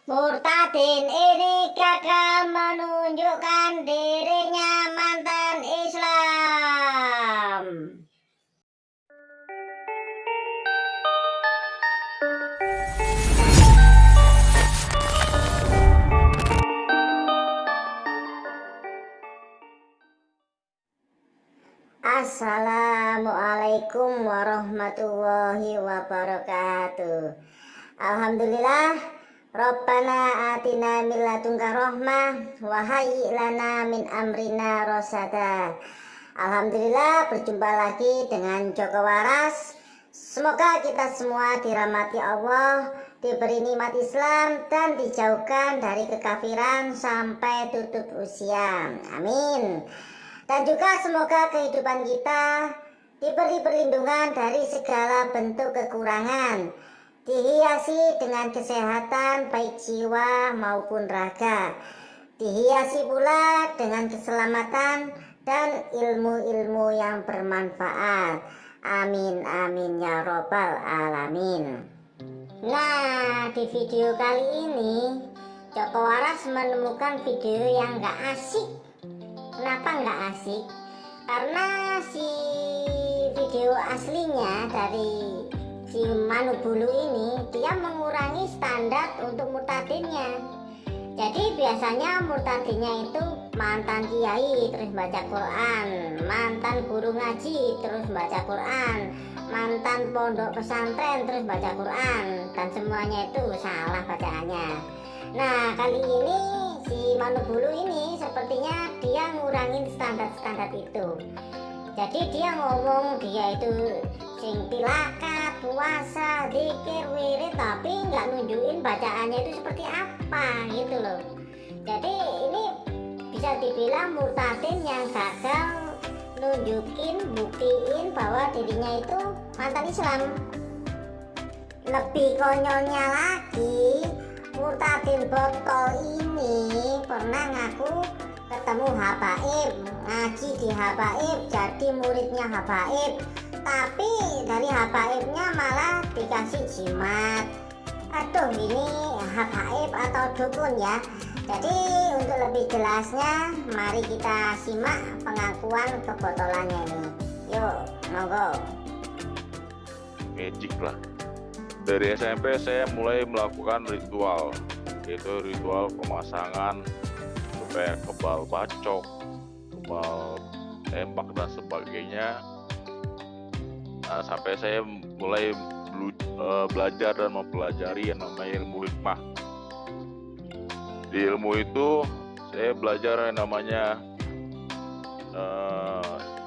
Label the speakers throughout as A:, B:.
A: Murtadin ini gagal menunjukkan dirinya mantan Islam. Assalamualaikum warahmatullahi wabarakatuh. Alhamdulillah, Rabbana atina min ladunka rahmah wa hayyi lana min amrina rosada. Alhamdulillah, berjumpa lagi dengan Joko Waras. Semoga kita semua dirahmati Allah, diberi nikmat Islam, dan dijauhkan dari kekafiran sampai tutup usia. Amin. Dan juga semoga kehidupan kita diberi perlindungan dari segala bentuk kekurangan, dihiasi dengan kesehatan baik jiwa maupun raga, dihiasi pula dengan keselamatan dan ilmu-ilmu yang bermanfaat. Amin amin ya robbal alamin. Nah, di video kali ini Joko Waras menemukan video yang gak asik. Kenapa nggak asik? Karena si video aslinya dari si Manu Bulu ini, dia mengurangi standar untuk murtadinnya. Jadi biasanya murtadinnya itu mantan kiai terus baca Quran, mantan guru ngaji terus baca Quran, mantan pondok pesantren terus baca Quran, dan semuanya itu salah bacaannya. Nah, kali ini si Manu Bulu ini sepertinya dia ngurangin standar-standar itu. Jadi dia ngomong dia itu sing tilakat, puasa, zikir, wirid, tapi nggak nunjukin bacaannya itu seperti apa gitu loh. Jadi ini bisa dibilang murtadin yang gagal nunjukin, buktiin bahwa dirinya itu mantan Islam. Lebih konyolnya lagi, murtadin botol ini pernah ngaku ketemu habaib, ngaji di habaib, jadi muridnya habaib, tapi dari habaibnya malah dikasih jimat. Aduh, ini habaib atau dukun ya. Jadi untuk lebih jelasnya, mari kita simak pengakuan kebotolannya ini. Yuk, monggo.
B: Magic lah. Dari SMP saya mulai melakukan ritual, yaitu ritual pemasangan supaya kebal bacok, kebal tembak dan sebagainya. Nah, sampai saya mulai belajar dan mempelajari yang namanya ilmu hikmah. Di ilmu itu saya belajar yang namanya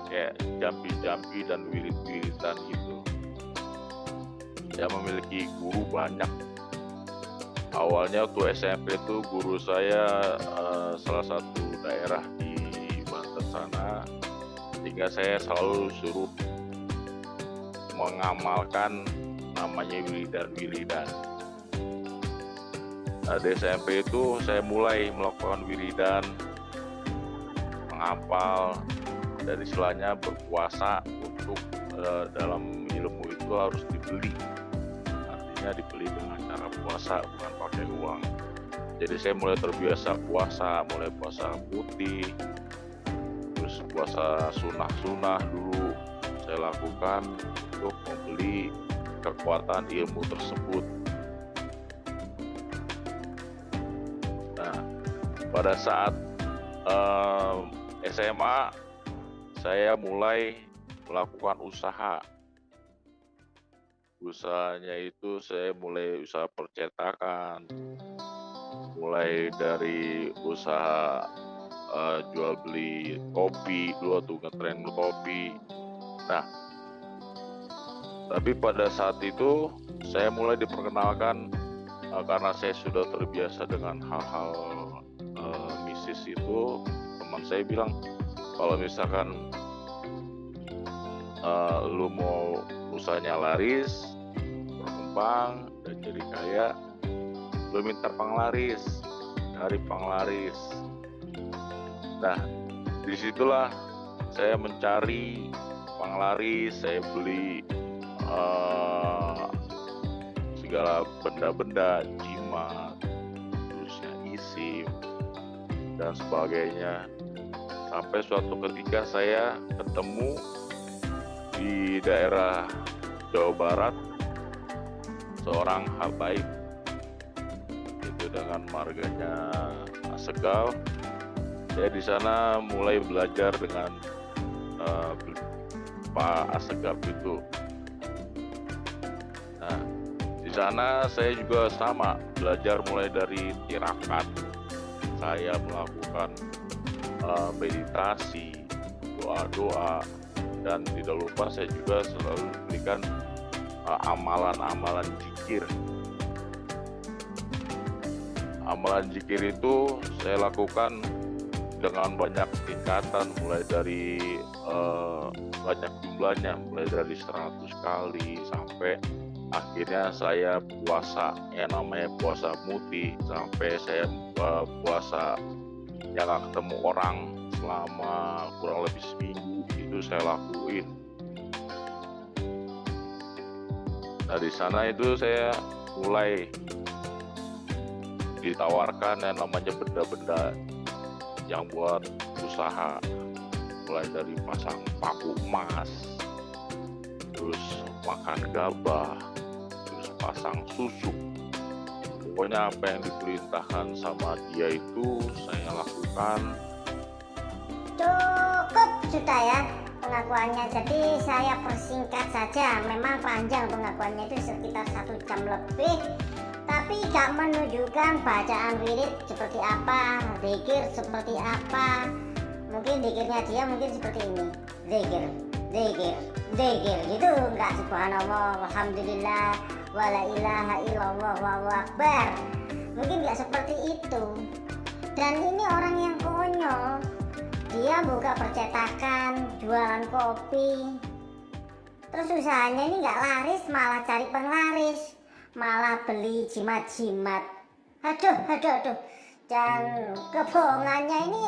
B: kayak jampi-jampi dan wirid-wiridan gitu. Saya memiliki guru banyak. Awalnya waktu SMP itu guru saya salah satu daerah di Banten sana, sehingga saya selalu suruh mengamalkan namanya wiridan-wiridan. Nah, di SMP itu saya mulai melakukan wiridan, menghafal, dan istilahnya berpuasa untuk dalam ilmu itu harus dibeli. Dibeli dengan cara puasa, bukan pakai uang. Jadi saya mulai terbiasa puasa, mulai puasa putih, terus puasa sunnah dulu saya lakukan untuk membeli kekuatan ilmu tersebut. Nah, pada saat SMA saya mulai melakukan usahanya itu saya mulai usaha percetakan, mulai dari usaha jual beli kopi, dulu tuh ngetren kopi. Nah, tapi pada saat itu saya mulai diperkenalkan karena saya sudah terbiasa dengan hal-hal mistis itu. Teman saya bilang, kalau misalkan lu mau usahanya laris, berkembang dan jadi kaya, lu minta penglaris, cari penglaris. Nah, disitulah saya mencari penglaris, saya beli segala benda-benda, jimat, meditasi dan sebagainya. Sampai suatu ketika saya ketemu di daerah Jawa Barat seorang habaib, itu dengan marganya Asegaf. Saya di sana mulai belajar dengan Pak Asegaf itu. Nah, di sana saya juga sama belajar mulai dari tirakat. Saya melakukan meditasi, doa-doa, dan tidak lupa saya juga selalu memberikan amalan-amalan zikir. Amalan zikir itu saya lakukan dengan banyak tingkatan, mulai dari banyak jumlahnya, mulai dari 100 kali sampai akhirnya saya puasa yang namanya puasa muti, sampai saya puasa yang gak ketemu orang selama kurang lebih seminggu. Itu saya lakuin. Nah, di sana itu saya mulai ditawarkan yang namanya benda-benda yang buat usaha, mulai dari pasang paku emas, terus makan gabah, terus pasang susu. Pokoknya apa yang diperintahkan sama dia itu saya lakukan.
A: Cukup sudah ya pengakuannya. Jadi saya persingkat saja. Memang panjang pengakuannya, itu sekitar 1 jam lebih, tapi gak menunjukkan bacaan wirid seperti apa, zikir seperti apa. Mungkin zikirnya dia mungkin seperti ini, zikir gitu, enggak subhanallah, alhamdulillah, wala ilaha illallah, wallahu akbar. Mungkin enggak seperti itu. Dan ini orang yang konyol, dia buka percetakan, jualan kopi, terus usahanya ini enggak laris, malah cari penglaris, malah beli jimat-jimat. Aduh. Dan kebohongannya ini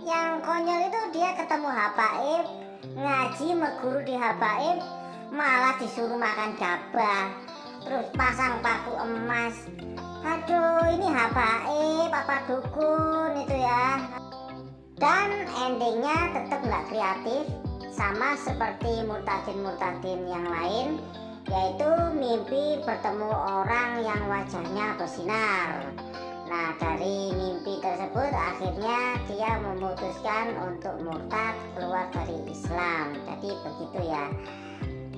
A: yang konyol itu, dia ketemu habaib, ngaji meguru di habaib, malah disuruh makan gabah, terus pasang paku emas. Aduh, ini habaib apa dukun itu ya. Dan endingnya tetap nggak kreatif, sama seperti murtadin yang lain, yaitu mimpi bertemu orang yang wajahnya bersinar. Nah, dari mimpi tersebut akhirnya dia memutuskan untuk murtad, keluar dari Islam. Jadi begitu ya.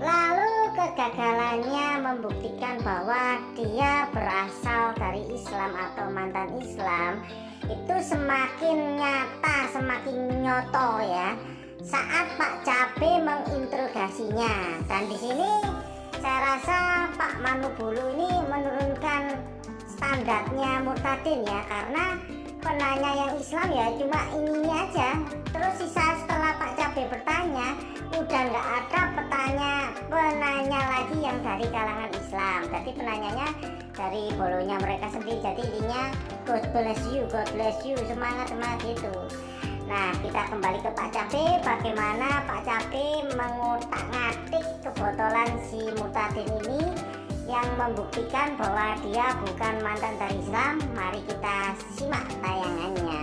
A: Lalu kegagalannya membuktikan bahwa dia berasal dari Islam atau mantan Islam itu semakin nyata, semakin nyoto ya, saat Pak Cabe menginterogasinya. Dan di sini saya rasa Pak Manubulu ini menurunkan standarnya murtadin ya, karena penanya yang Islam ya cuma ini aja. Terus sisa setelah Pak Cabe bertanya, udah nggak ada penanya lagi yang dari kalangan Islam. Jadi penanyanya dari bolonya mereka sendiri. Jadi intinya God bless you, semangat gitu. Nah, kita kembali ke Pak Cabe. Bagaimana Pak Cabe mengutak-ngatik kebotolan si murtadin ini yang membuktikan bahwa dia bukan mantan dari Islam. Mari kita simak tayangannya.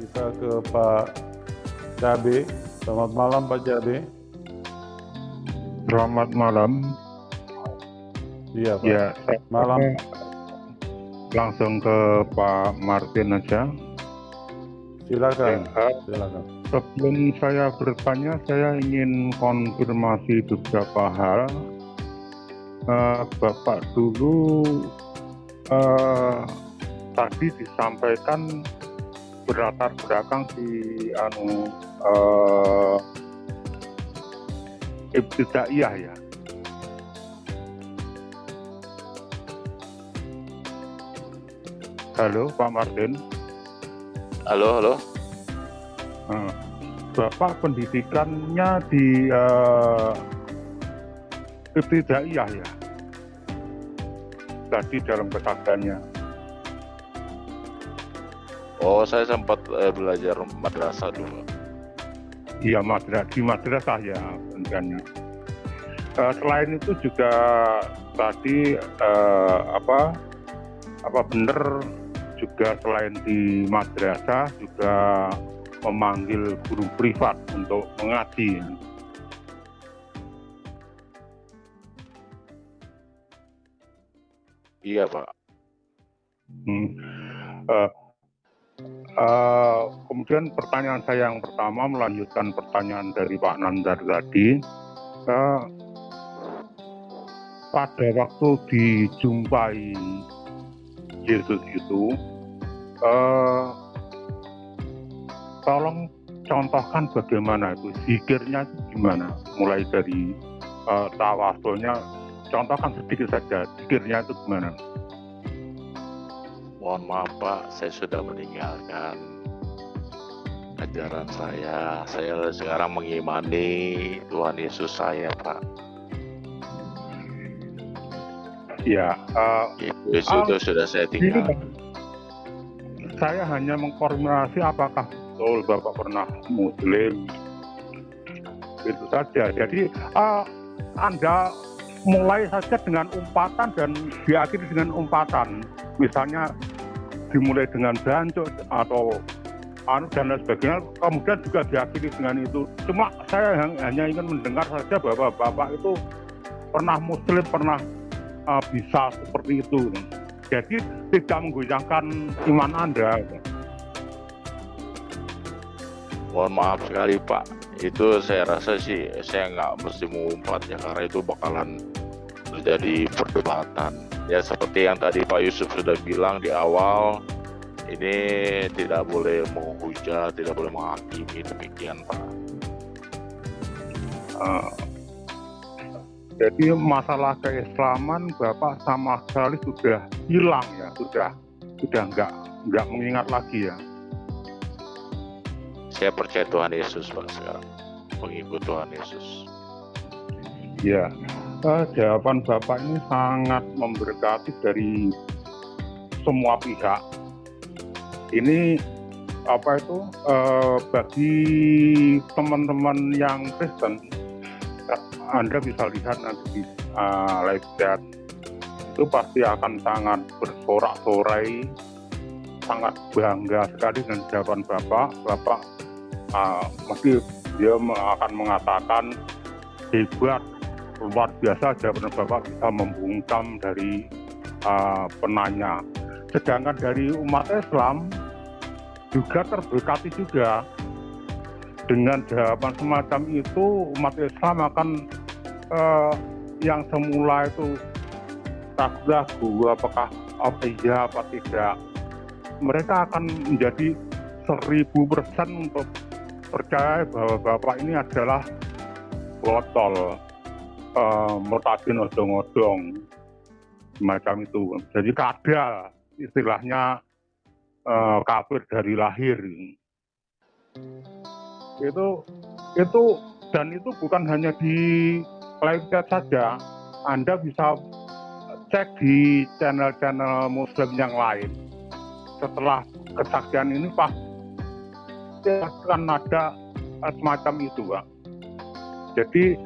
C: Kita ke Pak Cabe. Selamat malam Pak Cabe.
D: Selamat malam.
C: Iya Pak.
D: Ya,
C: Malam.
D: Langsung ke Pak Martin aja.
C: Silakan.
D: Ya,
C: Silakan.
D: sebelum saya bertanya, saya ingin konfirmasi beberapa hal. Bapak dulu tadi disampaikan berlatar belakang di ibtidaiyah ya. Halo Pak Martin.
B: Halo.
D: Bapak pendidikannya di ibtidaiyah ya, tadi dalam kesaksiannya.
B: Oh, saya sempat belajar madrasah dulu.
D: Iya, di madrasah ya pendidikannya. Selain itu juga tadi apa benar juga selain di madrasah juga memanggil guru privat untuk mengaji?
B: Iya Pak.
D: Hmm. Kemudian pertanyaan saya yang pertama melanjutkan pertanyaan dari Pak Nandar tadi. Pada waktu dijumpai Yesus itu, tolong contohkan bagaimana itu zikirnya itu gimana, mulai dari tawasulnya, contohkan sedikit saja zikirnya itu gimana.
B: Mohon maaf Pak, saya sudah meninggalkan ajaran saya. Saya sekarang mengimani Tuhan Yesus saya Pak.
D: Ya,
B: itu sudah saya tinggal.
D: Saya hanya mengkonfirmasi apakah betul Bapak pernah Muslim, itu saja. Jadi Anda mulai saja dengan umpatan dan diakhiri dengan umpatan. Misalnya dimulai dengan jancuk atau dan lain sebagainya, kemudian juga diakhiri dengan itu. Cuma saya hanya ingin mendengar saja bahwa Bapak itu pernah Muslim, pernah bisa seperti itu. Jadi tidak menggoyangkan iman Anda.
B: Mohon maaf sekali Pak, itu saya rasa sih saya nggak mesti mengumpat ya, karena itu bakalan terjadi perdebatan. Ya seperti yang tadi Pak Yusuf sudah bilang di awal, ini tidak boleh menghujat, tidak boleh menghakimi, demikian Pak.
D: Jadi masalah keislaman Bapak sama sekali sudah hilang ya, sudah nggak mengingat lagi ya.
B: Saya percaya Tuhan Yesus Pak sekarang, pengikut Tuhan Yesus.
D: Ya, jawaban Bapak ini sangat memberkati dari semua pihak. Ini bagi teman-teman yang Kristen, Anda bisa lihat nanti di live chat, itu pasti akan sangat bersorak-sorai, sangat bangga sekali dengan jawaban Bapak. Bapak mesti dia akan mengatakan hebat, luar biasa jawaban Bapak bisa membungkam dari penanya. Sedangkan dari umat Islam juga terberkati juga. Dengan jawaban semacam itu, umat Islam akan yang semula itu ragu-ragu apakah iya apa tidak, mereka akan menjadi 1000% untuk percaya bahwa Bapak ini adalah botol, murtadin odong-odong, semacam itu. Jadi kadal, istilahnya kafir dari lahir. Itu bukan hanya di live chat saja. Anda bisa cek di channel-channel Muslim yang lain. Setelah kesaksian ini pasti akan ada semacam itu, Pak. Jadi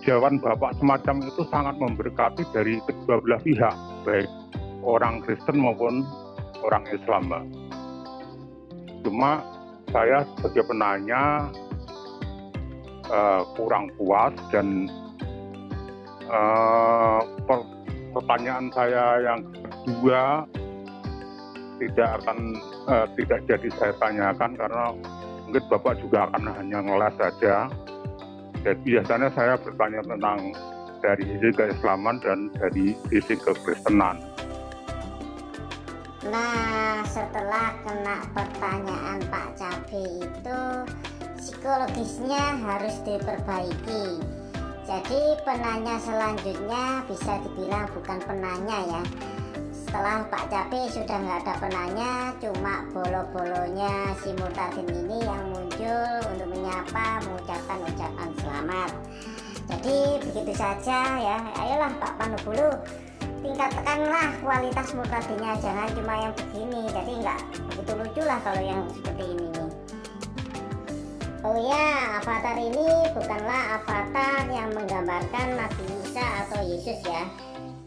D: jawaban Bapak semacam itu sangat memberkati dari kedua belah pihak, baik orang Kristen maupun orang Islam, Pak. Cuma saya sebagai penanya kurang puas, dan pertanyaan saya yang kedua tidak jadi saya tanyakan karena mungkin Bapak juga akan hanya ngeles saja. Jadi biasanya saya bertanya tentang dari sisi keislaman dan dari sisi kekristenan.
A: Nah, setelah kena pertanyaan Pak Cabe itu, psikologisnya harus diperbaiki. Jadi penanya selanjutnya bisa dibilang bukan penanya ya. Setelah Pak Cabe sudah nggak ada penanya, cuma bolo-bolonya si murtadin ini yang muncul untuk menyapa, mengucapkan ucapan selamat. Jadi begitu saja ya. Ayolah Pak Panubulu, tingkatkanlah kualitas murtadinnya, jangan cuma yang begini. Jadi nggak begitu lucu lah kalau yang seperti ini nih. Oh ya, avatar ini bukanlah avatar yang menggambarkan Nabi Isa atau Yesus ya.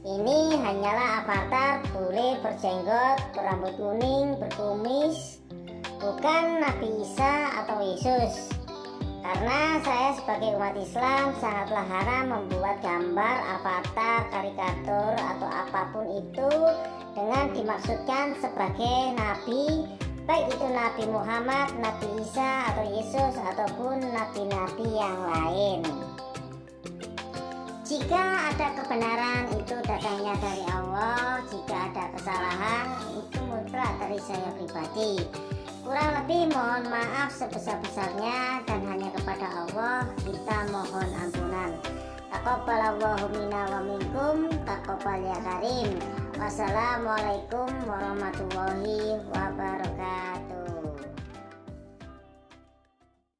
A: Ini hanyalah avatar bule berjenggot, berambut kuning, berkumis, bukan Nabi Isa atau Yesus. Karena saya sebagai umat Islam sangatlah haram membuat gambar, avatar, karikatur atau apapun itu dengan dimaksudkan sebagai Nabi, baik itu Nabi Muhammad, Nabi Isa atau Yesus ataupun nabi-nabi yang lain. Jika ada kebenaran itu datangnya dari Allah, jika ada kesalahan itu mutlak dari saya pribadi. Kurang lebih mohon maaf sebesar-besarnya dan hanya kepada Allah kita mohon ampunan. Taqabbalallahu minna wa minkum, taqabbal ya karim. Wassalamualaikum warahmatullahi wabarakatuh.